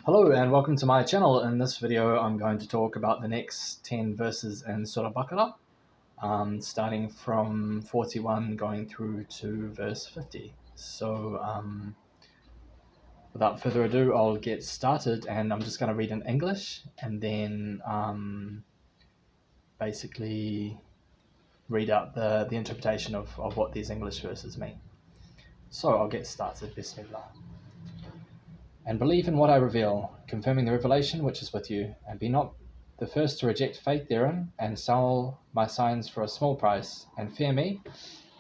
Hello and welcome to my channel. In this video I'm going to talk about the next 10 verses in Surah Baqarah, starting from 41 going through to verse 50. So without further ado, I'll get started, and I'm just going to read in English and then basically read out the interpretation of what these English verses mean. So I'll get started. Bismillah. And believe in what I reveal, confirming the revelation which is with you, and be not the first to reject faith therein, and sell my signs for a small price, and fear me,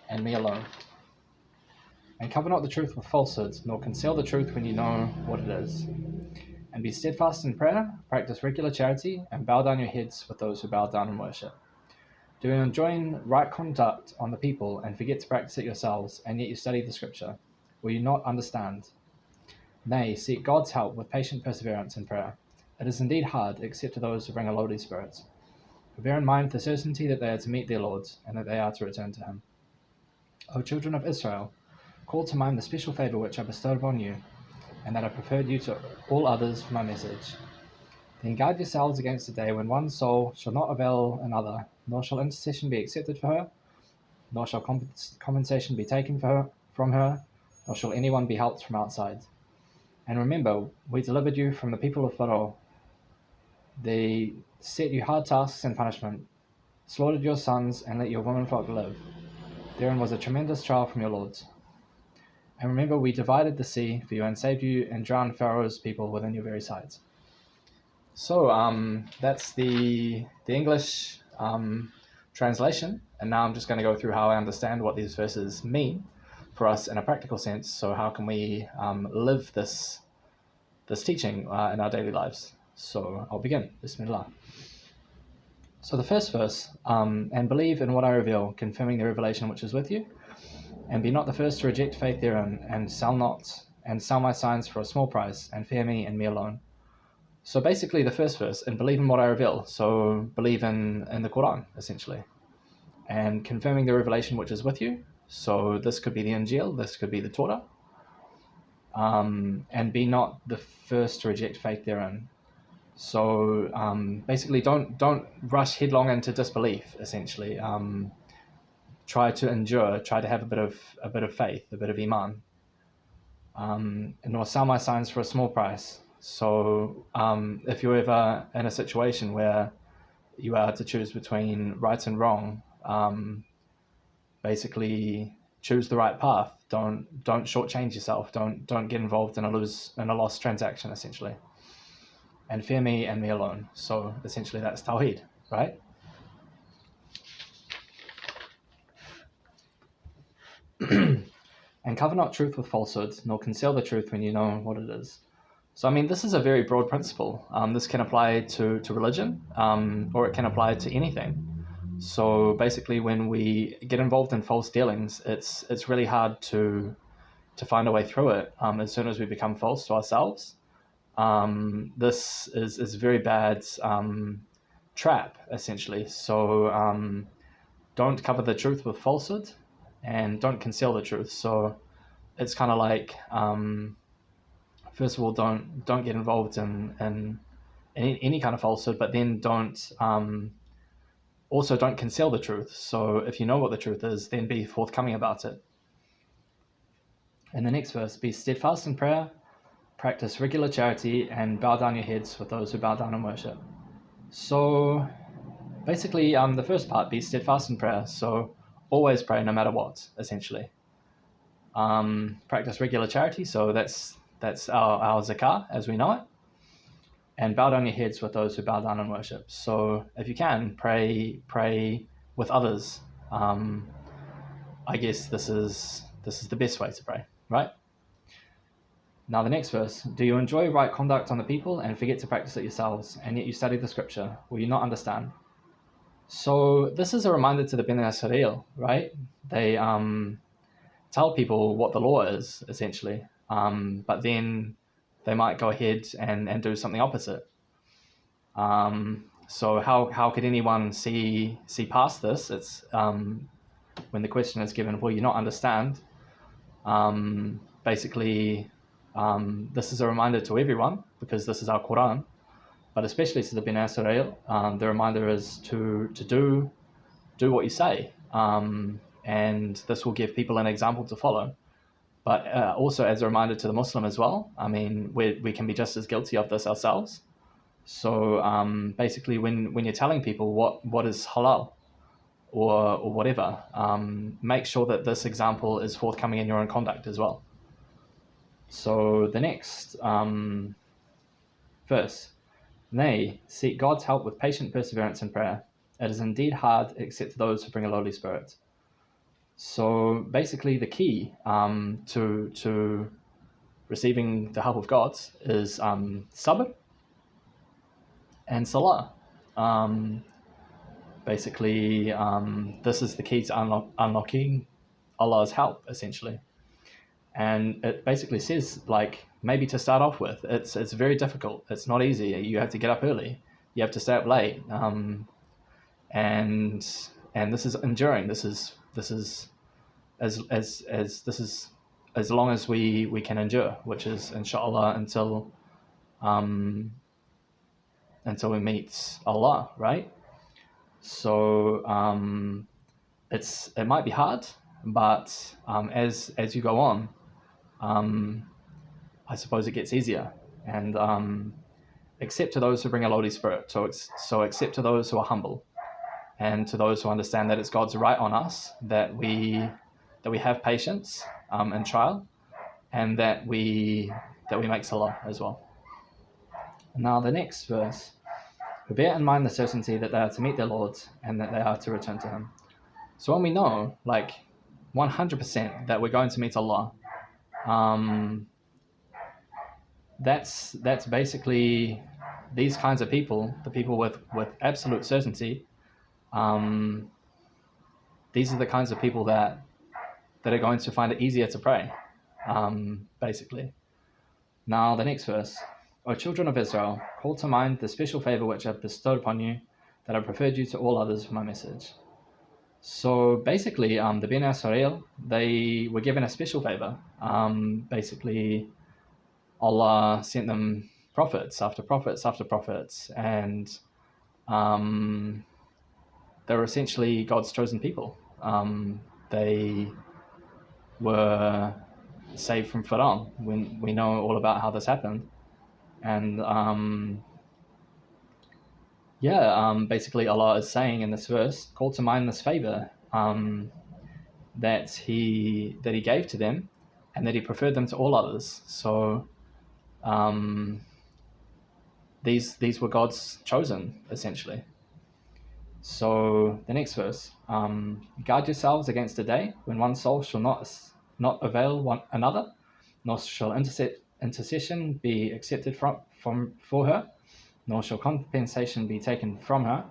and me alone. And cover not the truth with falsehood, nor conceal the truth when you know what it is. And be steadfast in prayer, practice regular charity, and bow down your heads with those who bow down in worship. Do you enjoin right conduct on the people, and forget to practice it yourselves, and yet you study the scripture? Will you not understand? Nay, seek God's help with patient perseverance in prayer. It is indeed hard, except to those who bring a lowly spirit. Bear in mind the certainty that they are to meet their Lord, and that they are to return to him. O children of Israel, call to mind the special favour which I bestowed upon you, and that I preferred you to all others for my message. Then guard yourselves against the day when one soul shall not avail another, nor shall intercession be accepted for her, nor shall compensation be taken from her, nor shall anyone be helped from outside. And remember, we delivered you from the people of Pharaoh. They set you hard tasks and punishment, slaughtered your sons, and let your womenfolk live. Therein was a tremendous trial from your lords. And remember, we divided the sea for you and saved you and drowned Pharaoh's people within your very sides. So that's the English translation. And now I'm just going to go through how I understand what these verses mean for us in a practical sense. So how can we live this teaching in our daily lives? So I'll begin. Bismillah. So the first verse, and believe in what I reveal, confirming the revelation which is with you, and be not the first to reject faith therein, and sell my signs for a small price, and fear me and me alone. So basically the first verse, and believe in what I reveal, so believe in the Qur'an, essentially. And confirming the revelation which is with you, so this could be the Injil, this could be the Torah. And be not the first to reject faith therein. So basically don't rush headlong into disbelief, essentially. Try to endure, try to have a bit of faith, a bit of iman. Nor sell my signs for a small price. So if you're ever in a situation where you are to choose between right and wrong, basically choose the right path. Don't shortchange yourself. Don't get involved in a lost transaction, essentially. And fear me and me alone. So essentially that's Tawheed, right? And cover not truth with falsehood, nor conceal the truth when you know what it is. So I mean, this is a very broad principle. This can apply to religion, or it can apply to anything. So basically, when we get involved in false dealings, it's really hard to find a way through it. As soon as we become false to ourselves, this is a very bad trap, essentially. So don't cover the truth with falsehood, and don't conceal the truth. So it's kind of like, first of all, don't get involved in any kind of falsehood, but then also don't conceal the truth. So if you know what the truth is, then be forthcoming about it. In the next verse, be steadfast in prayer, practice regular charity, and bow down your heads with those who bow down in worship. So basically, the first part, be steadfast in prayer. So always pray no matter what, essentially. Practice regular charity. So that's our zakah as we know it. And bow down your heads with those who bow down in worship. So if you can, pray with others. I guess this is the best way to pray, right? Now the next verse, do you enjoy right conduct on the people and forget to practice it yourselves, and yet you study the scripture? Will you not understand? So this is a reminder to the Bnei Israel, right? They tell people what the law is, essentially, but then they might go ahead and do something opposite. So how could anyone see past this? It's when the question is given, will you not understand? Basically, This is a reminder to everyone, because this is our Qur'an, but especially to the Bani Israel. The reminder is to do what you say, and this will give people an example to follow. But also as a reminder to the Muslim as well. I mean, we can be just as guilty of this ourselves. So basically, when you're telling people what is halal or whatever, make sure that this example is forthcoming in your own conduct as well. So the next verse, nay, seek God's help with patient perseverance and prayer. It is indeed hard, except to those who bring a lowly spirit. So basically, the key to receiving the help of God is sabr and salah. Basically, this is the key to unlocking Allah's help, essentially. And it basically says, like, maybe to start off with, it's very difficult. It's not easy. You have to get up early. You have to stay up late. And this is enduring. This is as long as we can endure, which is inshallah until we meet Allah, right? So it might be hard, but as you go on, I suppose it gets easier. And except to those who bring a lowly spirit. So except to those who are humble, and to those who understand that it's God's right on us that we have patience and trial, and that we make salah as well. Now the next verse, who bear in mind the certainty that they are to meet their Lord and that they are to return to Him. So when we know, like 100%, that we're going to meet Allah, that's basically these kinds of people, the people with absolute certainty. These are the kinds of people that are going to find it easier to pray, basically. Now the next verse, O children of Israel, call to mind the special favor which I have bestowed upon you, that I preferred you to all others for my message. So basically, the Bani Israel, they were given a special favor. Basically, Allah sent them prophets after prophets after prophets, and they were essentially God's chosen people. They were saved from Pharaoh. When we know all about how this happened. And basically Allah is saying in this verse, call to mind this favor that he gave to them, and that He preferred them to all others. So these were God's chosen, essentially. So the next verse, guard yourselves against a day when one soul shall not avail one another, nor shall intercession be accepted for her, nor shall compensation be taken from her,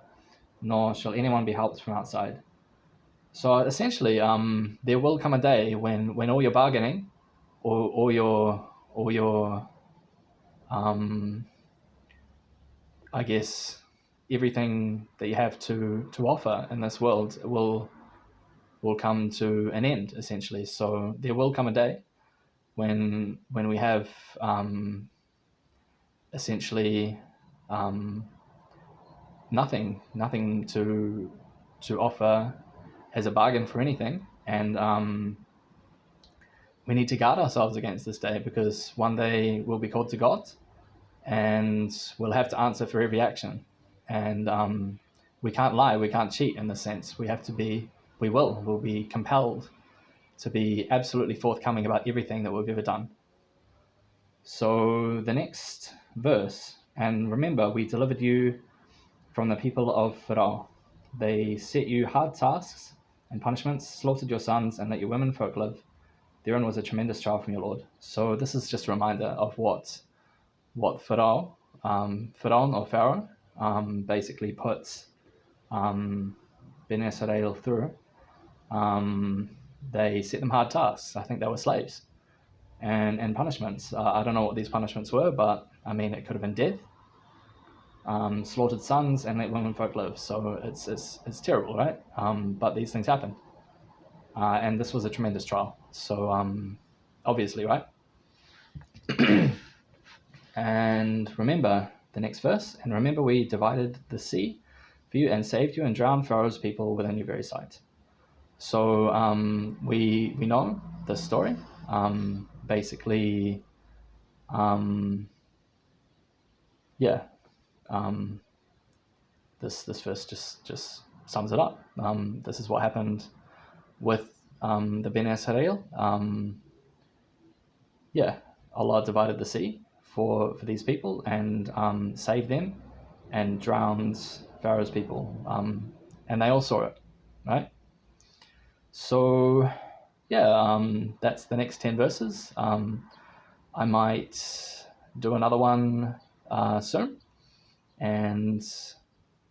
nor shall anyone be helped from outside. So essentially, there will come a day when all your bargaining, or your I guess everything that you have to offer in this world will come to an end, essentially. So there will come a day when we have essentially nothing to offer as a bargain for anything, and we need to guard ourselves against this day, because one day we'll be called to God, and we'll have to answer for every action, and we can't lie, we can't cheat in this sense. We'll be compelled to be absolutely forthcoming about everything that we've ever done. So the next verse, and remember, we delivered you from the people of Pharaoh. They set you hard tasks and punishments, slaughtered your sons, and let your women folk live. Therein was a tremendous trial from your Lord. So this is just a reminder of what Pharaoh basically puts Bani Israel through. They set them hard tasks. I think they were slaves, and punishments. I don't know what these punishments were, but I mean, it could have been death, slaughtered sons, and let women folk live. So it's terrible, right? But these things happen, and this was a tremendous trial. So obviously, right? And remember the next verse, and remember we divided the sea for you and saved you and drowned Pharaoh's people within your very sight. So we know the story. Basically, this verse just sums it up. This is what happened with the Ben Israel. Allah divided the sea for these people and saved them and drowned Pharaoh's people. And they all saw it, right? So, that's the next 10 verses. I might do another one soon. And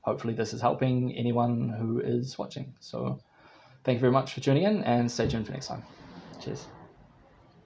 hopefully this is helping anyone who is watching. So thank you very much for tuning in, and stay tuned for next time. Cheers.